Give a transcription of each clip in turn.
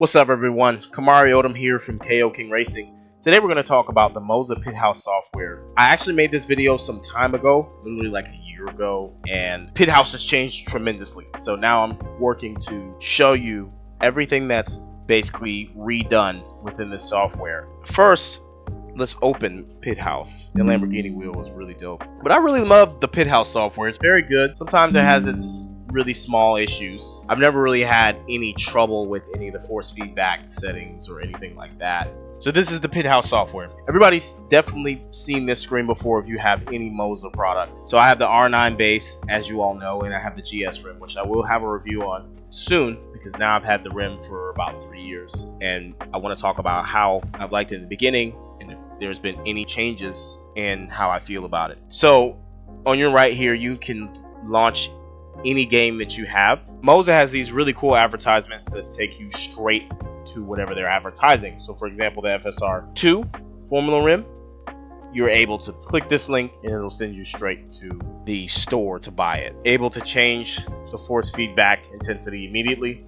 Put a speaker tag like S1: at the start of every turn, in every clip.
S1: What's up, everyone? Kamari Odom here from KO King Racing. Today we're going to talk about the MOZA Pit House Software. I actually made this video some time ago, literally like a year ago, and Pit House has changed tremendously. So now I'm working to show you everything that's basically redone within the software. First, let's open Pit House. The Lamborghini wheel is really dope. But I really love the Pit House software. It's very good. Sometimes it has its really small issues. I've never really had any trouble with any of the force feedback settings or anything like that. So this is the Pit House software. Everybody's definitely seen this screen before if you have any MOZA product. So I have the R9 base, as you all know, and I have the GS rim, which I will have a review on soon because now I've had the rim for about 3 years. And I want to talk about how I've liked it in the beginning and if there's been any changes in how I feel about it. So on your right here, you can launch any game that you have. MOZA has these really cool advertisements that take you straight to whatever they're advertising. So for example, the FSR2 Formula Rim, you're able to click this link and it'll send you straight to the store to buy it. Able to change the force feedback intensity immediately.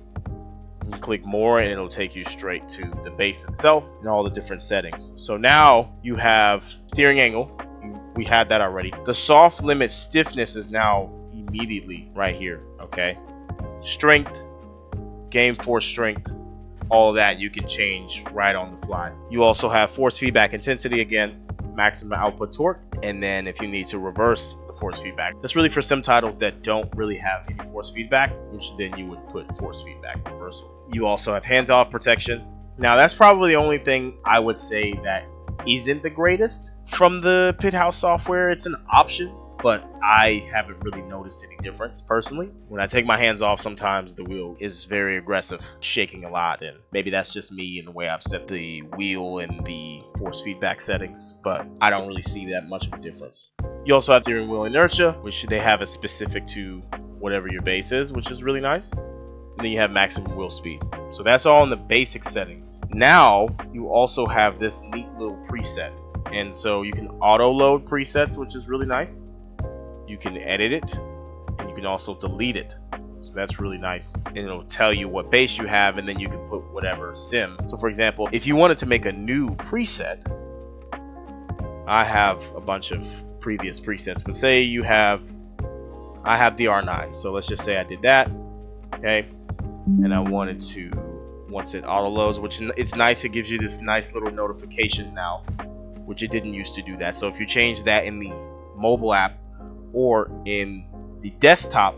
S1: You click more and it'll take you straight to the base itself and all the different settings. So now you have steering angle. We had that already. The soft limit stiffness is now immediately right here. Okay, strength, game force strength, all of that you can change right on the fly. You also have force feedback intensity again, maximum output torque, and then if you need to reverse the force feedback, that's really for some titles that don't really have any force feedback, which then you would put force feedback reversal. You also have hands-off protection. Now that's probably the only thing I would say that isn't the greatest from the Pit House software. It's an option, but I haven't really noticed any difference personally. When I take my hands off, sometimes the wheel is very aggressive, shaking a lot, and maybe that's just me and the way I've set the wheel and the force feedback settings, but I don't really see that much of a difference. You also have steering wheel inertia, which they have as specific to whatever your base is, which is really nice. And then you have maximum wheel speed. So that's all in the basic settings. Now you also have this neat little preset, and so you can auto load presets, which is really nice. You can edit it and you can also delete it, so that's really nice, and it'll tell you what base you have, and then you can put whatever sim. So for example, if you wanted to make a new preset, I have a bunch of previous presets, but say you have, I have the R9, so let's just say I did that, okay, and I wanted to, once it auto loads, which it's nice, it gives you this nice little notification now, which it didn't used to do that. So if you change that in the mobile app or in the desktop,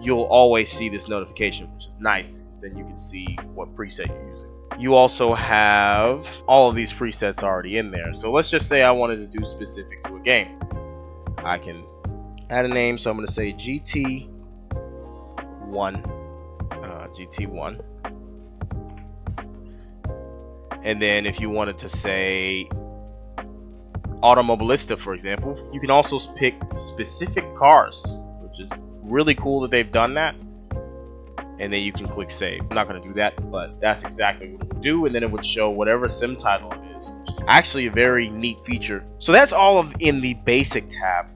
S1: you'll always see this notification, which is nice. Then you can see what preset you're using. You also have all of these presets already in there. So let's just say I wanted to do specific to a game. I can add a name, so I'm going to say GT1. GT1. And then if you wanted to say Automobilista, for example, you can also pick specific cars, which is really cool that they've done that. And then you can click save. I'm not going to do that, but that's exactly what it would do, and then it would show whatever sim title it is, which is actually a very neat feature. So that's all of in the basic tab.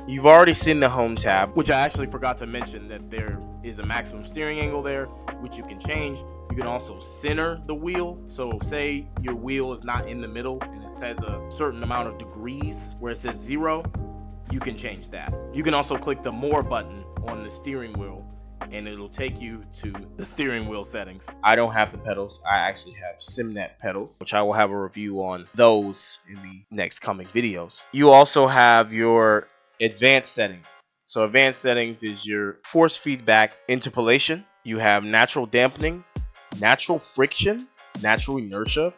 S1: You've already seen the home tab, which I actually forgot to mention that there is a maximum steering angle there, which you can change. You can also center the wheel. So say your wheel is not in the middle and it says a certain amount of degrees where it says 0, you can change that. You can also click the more button on the steering wheel and it'll take you to the steering wheel settings. I don't have the pedals. I actually have SimNet pedals, which I will have a review on those in the next coming videos. You also have your advanced settings. So advanced settings is your force feedback interpolation. You have natural dampening, natural friction, natural inertia,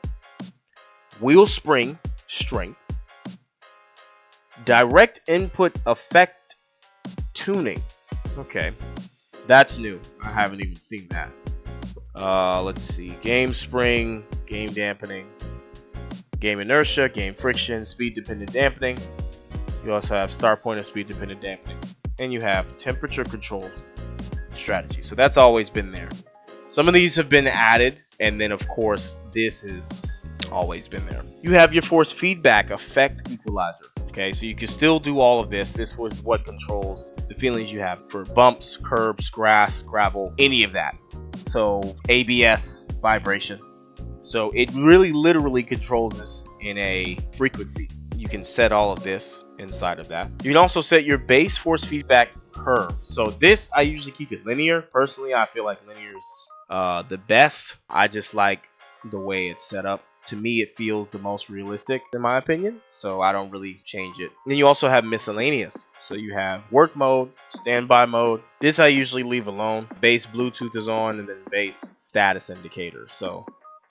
S1: wheel spring strength, direct input effect tuning. Okay, that's new. I haven't even seen that. Let's see, game spring, game dampening, game inertia, game friction, speed dependent dampening. You also have start point and speed dependent dampening, and you have temperature control strategy. So that's always been there. Some of these have been added, and then of course this has always been there. You have your force feedback effect equalizer. Okay, so you can still do all of this. This was what controls the feelings you have for bumps, curbs, grass, gravel, any of that. So ABS vibration. So it really literally controls this in a frequency. You can set all of this inside of that. You can also set your base force feedback curve. So this, I usually keep it linear. Personally, I feel like linear is the best. I just like the way it's set up. To me, it feels the most realistic in my opinion, so I don't really change it. Then you also have miscellaneous. So you have work mode, standby mode. This I usually leave alone. Base Bluetooth is on, and then base status indicator. So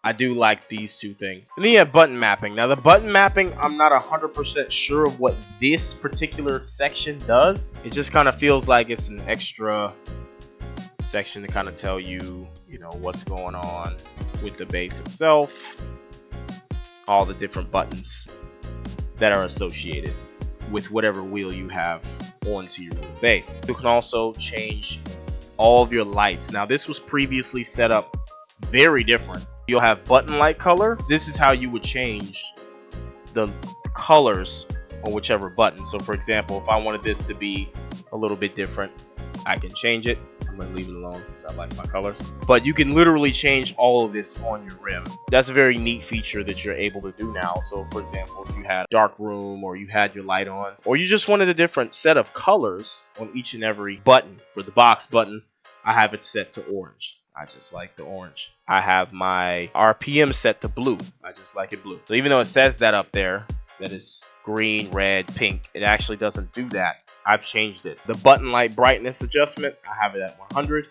S1: I do like these two things. And then you have button mapping. Now the button mapping, I'm not 100% sure of what this particular section does. It just kind of feels like it's an extra section to kind of tell you, you know, what's going on with the base itself. All the different buttons that are associated with whatever wheel you have onto your base. You can also change all of your lights. Now this was previously set up very different. You'll have button light color. This is how you would change the colors on whichever button. So for example, if I wanted this to be a little bit different, I can change it. I'm gonna leave it alone because I like my colors. But you can literally change all of this on your rim. That's a very neat feature that you're able to do now. So for example, if you had dark room, or you had your light on, or you just wanted a different set of colors on each and every button. For the box button, I have it set to orange. I just like the orange. I have my RPM set to blue. I just like it blue. So even though it says that up there, that it's green, red, pink, it actually doesn't do that. I've changed it. The button light brightness adjustment, I have it at 100.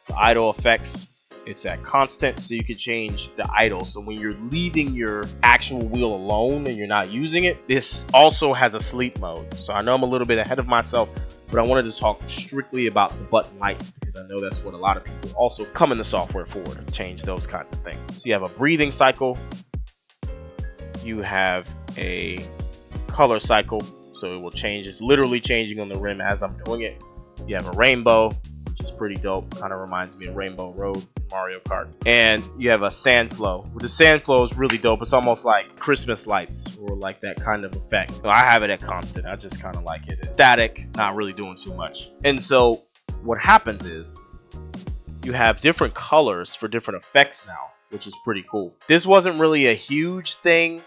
S1: The idle effects, it's at constant, so you can change the idle. So when you're leaving your actual wheel alone and you're not using it, this also has a sleep mode. So I know I'm a little bit ahead of myself, but I wanted to talk strictly about the button lights because I know that's what a lot of people also come in the software for, to change those kinds of things. So you have a breathing cycle, you have a color cycle, so it will change. It's literally changing on the rim as I'm doing it. You have a rainbow, which is pretty dope. Kind of reminds me of Rainbow Road in Mario Kart. And you have a sand flow. The sand flow is really dope. It's almost like Christmas lights or like that kind of effect. So I have it at constant. I just kind of like it. Static, not really doing too much. And so what happens is you have different colors for different effects now, which is pretty cool. This wasn't really a huge thing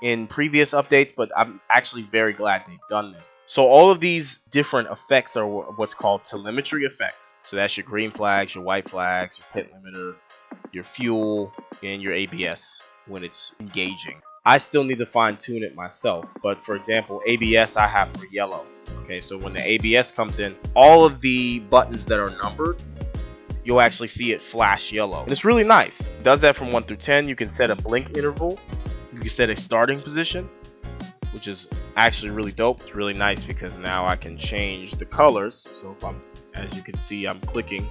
S1: in previous updates, but I'm actually very glad they've done this. So all of these different effects are what's called telemetry effects. So that's your green flags, your white flags, your pit limiter, your fuel, and your ABS when it's engaging. I still need to fine tune it myself, but for example, ABS I have for yellow. Okay, so when the ABS comes in, all of the buttons that are numbered, you'll actually see it flash yellow. And it's really nice. It does that from 1 through 10. You can set a blink interval. You can set a starting position, which is actually really dope. It's really nice because now I can change the colors. So if I'm, as you can see, I'm clicking,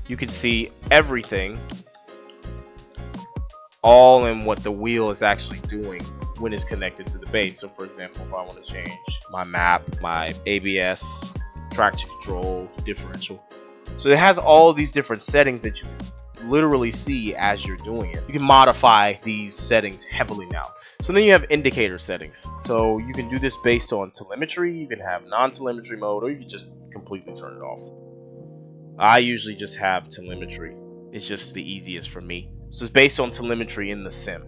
S1: you can see everything all in what the wheel is actually doing when it's connected to the base. So for example, if I want to change my map, my ABS, traction control, differential. So it has all these different settings that you literally see as you're doing it. You can modify these settings heavily now. So then you have indicator settings. So you can do this based on telemetry. You can have non-telemetry mode, or you can just completely turn it off. I usually just have telemetry. It's just the easiest for me. So it's based on telemetry in the sim.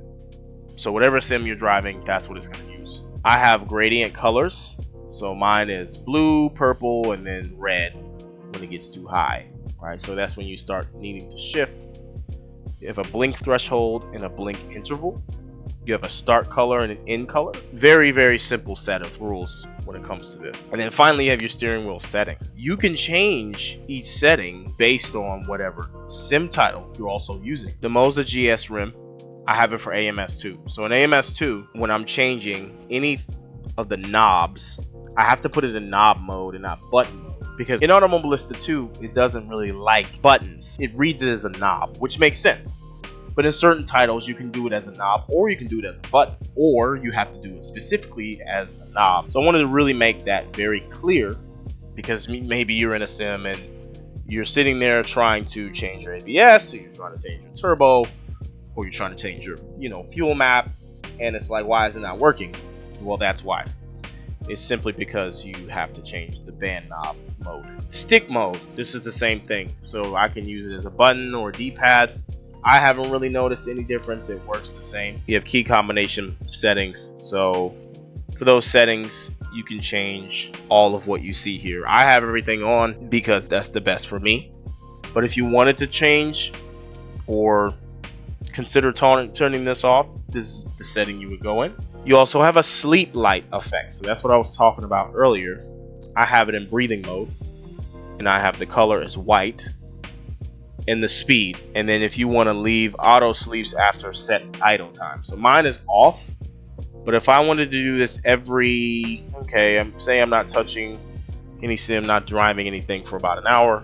S1: So whatever sim you're driving, that's what it's going to use. I have gradient colors. So mine is blue, purple, and then red when it gets too high. Right, so that's when you start needing to shift. You have a blink threshold and a blink interval. You have a start color and an end color. Very, very simple set of rules when it comes to this. And then finally, you have your steering wheel settings. You can change each setting based on whatever sim title you're also using. The MOZA GS rim, I have it for AMS2. So in AMS2, when I'm changing any of the knobs, I have to put it in knob mode and not button mode. Because in Automobilista 2, it doesn't really like buttons. It reads it as a knob, which makes sense. But in certain titles, you can do it as a knob, or you can do it as a button, or you have to do it specifically as a knob. So I wanted to really make that very clear, because maybe you're in a sim and you're sitting there trying to change your ABS, or you're trying to change your turbo, or you're trying to change your, fuel map, and it's like, why is it not working? Well, that's why. It's simply because you have to change the band knob mode. Stick mode, this is the same thing. So I can use it as a button or a D-pad. I haven't really noticed any difference. It works the same. You have key combination settings, so for those settings you can change all of what you see here. I have everything on because that's the best for me, but if you wanted to change or consider turning this off, this is the setting you would go in. You also have a sleep light effect, so that's what I was talking about earlier. I have it in breathing mode, and I have the color as white and the speed. And then if you want to leave auto sleeps after set idle time, so mine is off. But if I wanted to do this every, I'm not touching any sim, not driving anything for about an hour,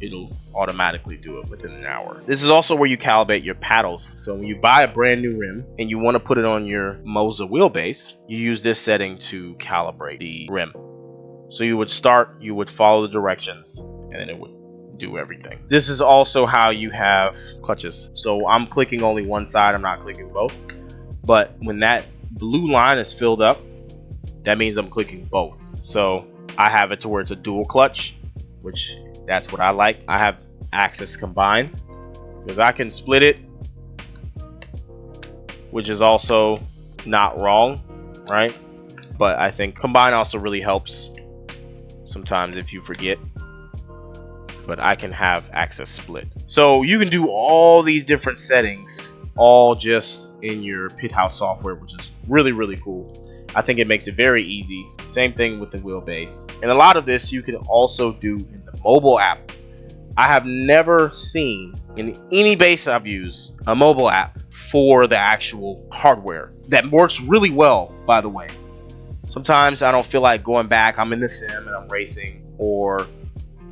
S1: it'll automatically do it within an hour. This is also where you calibrate your paddles. So when you buy a brand new rim and you want to put it on your MOZA wheelbase, you use this setting to calibrate the rim. So you would follow the directions, and then it would do everything. This is also how you have clutches. So I'm clicking only one side, I'm not clicking both. But when that blue line is filled up, that means I'm clicking both. So I have it to where it's a dual clutch, which that's what I like. I have axis combine because I can split it, which is also not wrong, right? But I think combine also really helps sometimes if you forget. But I can have axis split. So you can do all these different settings all just in your Pit House software, which is really, really cool. I think it makes it very easy. Same thing with the wheelbase. And a lot of this you can also do in the mobile app. I have never seen in any base I've used a mobile app for the actual hardware. That works really well, by the way. Sometimes I don't feel like going back. I'm in the sim and I'm racing, or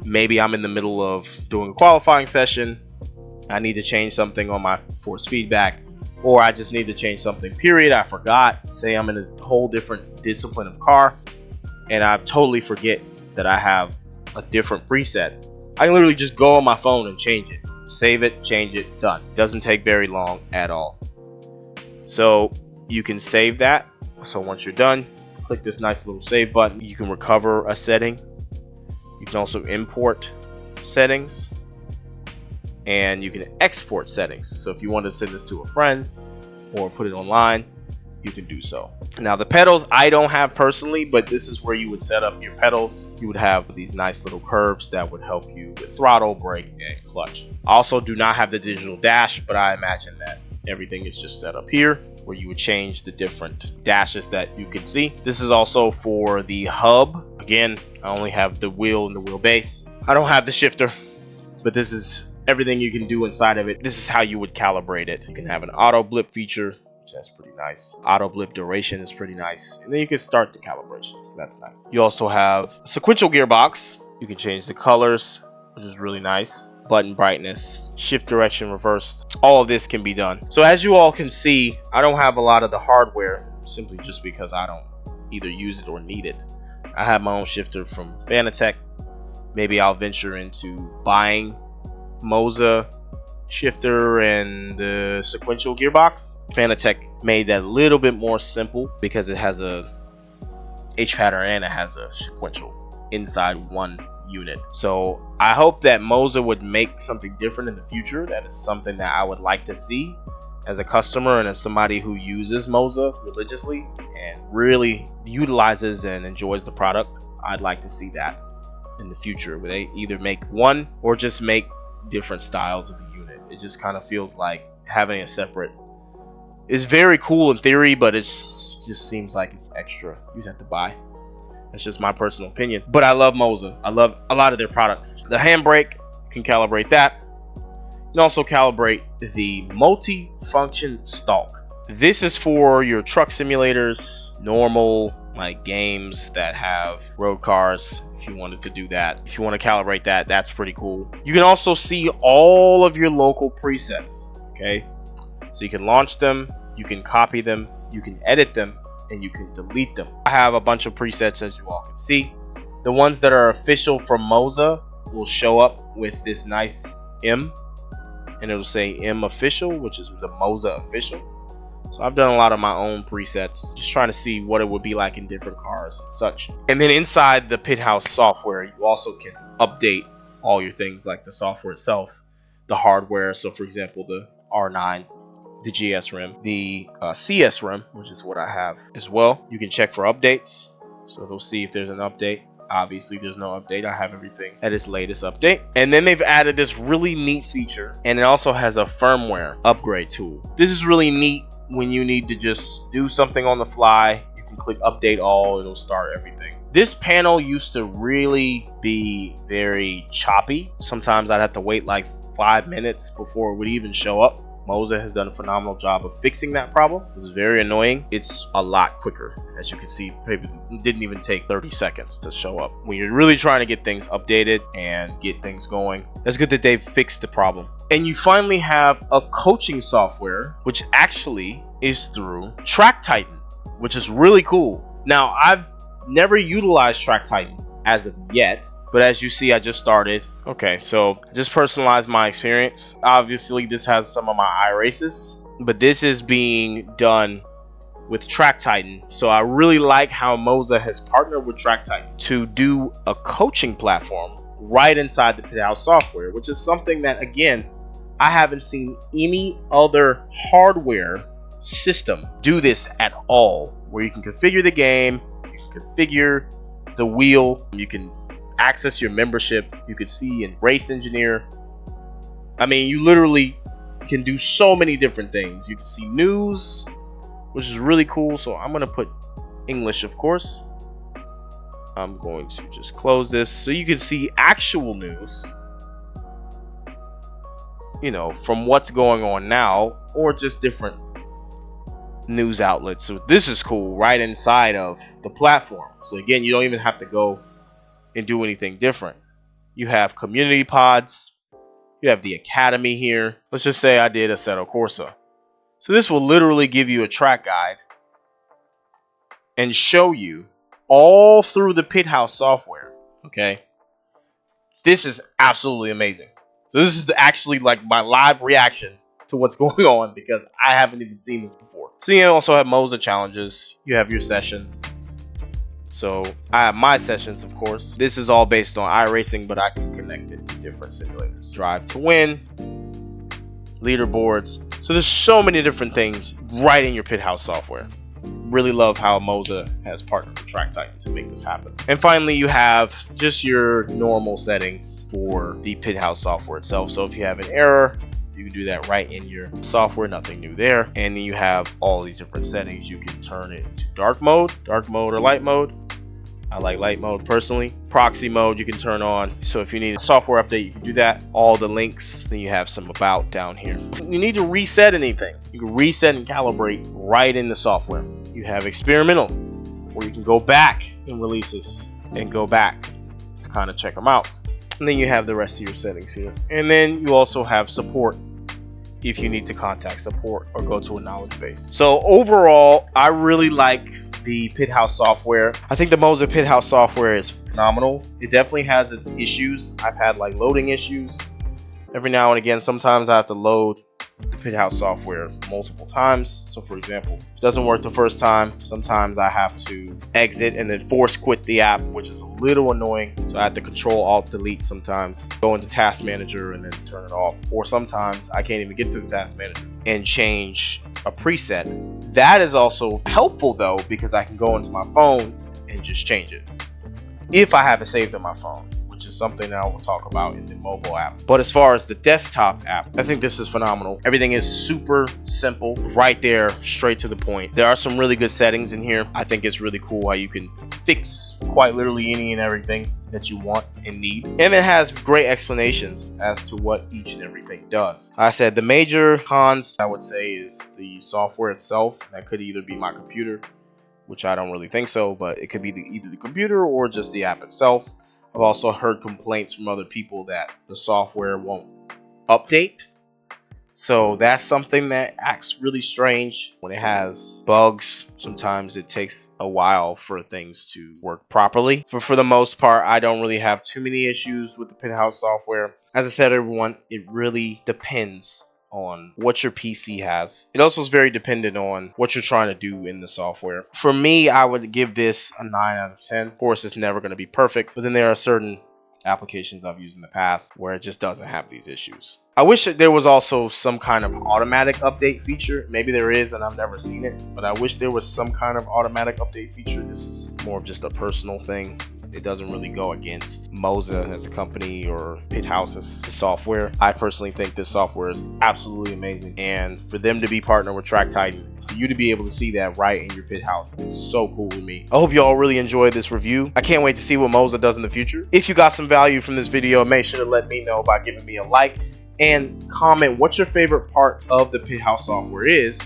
S1: maybe I'm in the middle of doing a qualifying session. I need to change something on my force feedback, or I just need to change something, period. I forgot. Say I'm in a whole different discipline of car and I totally forget that I have a different preset. I can literally just go on my phone and change it. Save it, change it, done. Doesn't take very long at all. So you can save that. So once you're done, click this nice little save button. You can recover a setting. You can also import settings, and you can export settings. So if you want to send this to a friend or put it online, you can do so. Now the pedals I don't have personally, but this is where you would set up your pedals. You would have these nice little curves that would help you with throttle, brake, and clutch. I also do not have the digital dash, but I imagine that everything is just set up here where you would change the different dashes that you can see. This is also for the hub. Again, I only have the wheel and the wheelbase. I don't have the shifter, but this is everything you can do inside of it. This is how you would calibrate it. You can have an auto blip feature, which that's pretty nice. Auto blip duration is pretty nice. And then you can start the calibration, so that's nice. You also have a sequential gearbox. You can change the colors, which is really nice. Button brightness, shift direction, reverse. All of this can be done. So as you all can see, I don't have a lot of the hardware simply just because I don't either use it or need it. I have my own shifter from Fanatec. Maybe I'll venture into buying MOZA shifter and the sequential gearbox. Fanatec made that a little bit more simple because it has a H pattern and it has a sequential inside one unit. So I hope that MOZA would make something different in the future. That is something that I would like to see as a customer and as somebody who uses MOZA religiously and really utilizes and enjoys the product. I'd like to see that in the future, where they either make one or just make different styles of the unit. It just kind of feels like having a separate is very cool in theory, but it's just seems like it's extra. You'd have to buy. That's just my personal opinion. But I love MOZA. I love a lot of their products. The handbrake, you can calibrate that. You can also calibrate the multi-function stalk. This is for your truck simulators, normal like games that have road cars. If you wanted to do that, if you want to calibrate that, that's pretty cool. You can also see all of your local presets. Okay, so you can launch them, you can copy them, you can edit them, and you can delete them. I have a bunch of presets, as you all can see. The ones that are official from MOZA will show up with this nice M, and it'll say M official, which is the MOZA official. So I've done a lot of my own presets, just trying to see what it would be like in different cars and such. And then inside the Pit House software, you also can update all your things like the software itself, the hardware. So for example, the R9, the GS rim, the CS rim, which is what I have as well. You can check for updates, so they'll see if there's an update. Obviously, there's no update. I have everything at its latest update. And then they've added this really neat feature, and it also has a firmware upgrade tool. This is really neat when you need to just do something on the fly. You can click update all, it'll start everything. This panel used to really be very choppy. Sometimes I'd have to wait like 5 minutes before it would even show up. MOZA has done a phenomenal job of fixing that problem. This is very annoying. It's a lot quicker. As you can see, it didn't even take 30 seconds to show up. When you're really trying to get things updated and get things going, that's good that they've fixed the problem. And you finally have a coaching software, which actually is through TrackTitan, which is really cool. Now, I've never utilized TrackTitan as of yet, but as you see, I just started. Okay, so just personalize my experience. Obviously, this has some of my iRaces, but this is being done with TrackTitan. So I really like how MOZA has partnered with TrackTitan to do a coaching platform right inside the Pit House software, which is something that, again, I haven't seen any other hardware system do this at all, where you can configure the game, you can configure the wheel, you can access your membership, you can see and race engineer. I mean, you literally can do so many different things. You can see news, which is really cool. So I'm gonna put English, of course. I'm going to just close this so you can see actual news, you know, from what's going on now, or just different news outlets. So this is cool right inside of the platform. So again, you don't even have to go and do anything different. You have community pods, you have the academy here. Let's just say I did Assetto Corsa. So this will literally give you a track guide and show you all through the Pit House software. Okay, this is absolutely amazing. So this is actually like my live reaction to what's going on, because I haven't even seen this before. So you also have MOZA challenges, you have your sessions. So I have my sessions, of course. This is all based on iRacing, but I can connect it to different simulators. Drive to win, leaderboards. So there's so many different things right in your Pit House software. Really love how MOZA has partnered with TrackTitan to make this happen. And finally, you have just your normal settings for the Pit House software itself. So if you have an error, you can do that right in your software, nothing new there. And then you have all these different settings. You can turn it to dark mode or light mode. I like light mode personally. Proxy mode you can turn on. So if you need a software update, you can do that. All the links. Then you have some about down here. You need to reset anything, you can reset and calibrate right in the software. You have experimental, where you can go back in releases and go back to kind of check them out. And then you have the rest of your settings here. And then you also have support if you need to contact support or go to a knowledge base. So overall, I really like the Pit House software. I think the MOZA Pit House software is phenomenal. It definitely has its issues. I've had like loading issues every now and again. Sometimes I have to load the Pit House software multiple times. So for example, if it doesn't work the first time, sometimes I have to exit and then force quit the app, which is a little annoying. So I have to Control Alt Delete sometimes, go into Task Manager and then turn it off. Or sometimes I can't even get to the Task Manager and change a preset. That is also helpful though, because I can go into my phone and just change it if I have it saved on my phone, which is something that I will talk about in the mobile app. But as far as the desktop app, I think this is phenomenal. Everything is super simple, right there, straight to the point. There are some really good settings in here. I think it's really cool how you can fix quite literally any and everything that you want and need. And it has great explanations as to what each and everything does. Like I said, the major cons I would say is the software itself. That could either be my computer, which I don't really think so, but it could be either the computer or just the app itself. I've also heard complaints from other people that the software won't update. So that's something that acts really strange. When it has bugs, sometimes it takes a while for things to work properly. For the most part, I don't really have too many issues with the Pit House software. As I said, everyone, it really depends on what your PC has. It also is very dependent on what you're trying to do in the software. For me, I would give this a 9 out of 10. Of course, it's never going to be perfect, but then there are certain applications I've used in the past where it just doesn't have these issues. I wish that there was also some kind of automatic update feature. Maybe there is and I've never seen it, but I wish there was some kind of automatic update feature. This is more of just a personal thing. It doesn't really go against MOZA as a company or Pit House's software. I personally think this software is absolutely amazing, and for them to be partnered with Track Titan, for you to be able to see that right in your pit house is so cool with me. I hope you all really enjoyed this review. I can't wait to see what MOZA does in the future. If you got some value from this video, make sure to let me know by giving me a like and comment what your favorite part of the Pit House software is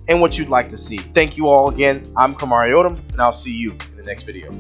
S1: and what you'd like to see. Thank you all again. I'm Kamari Odom, and I'll see you in the next video.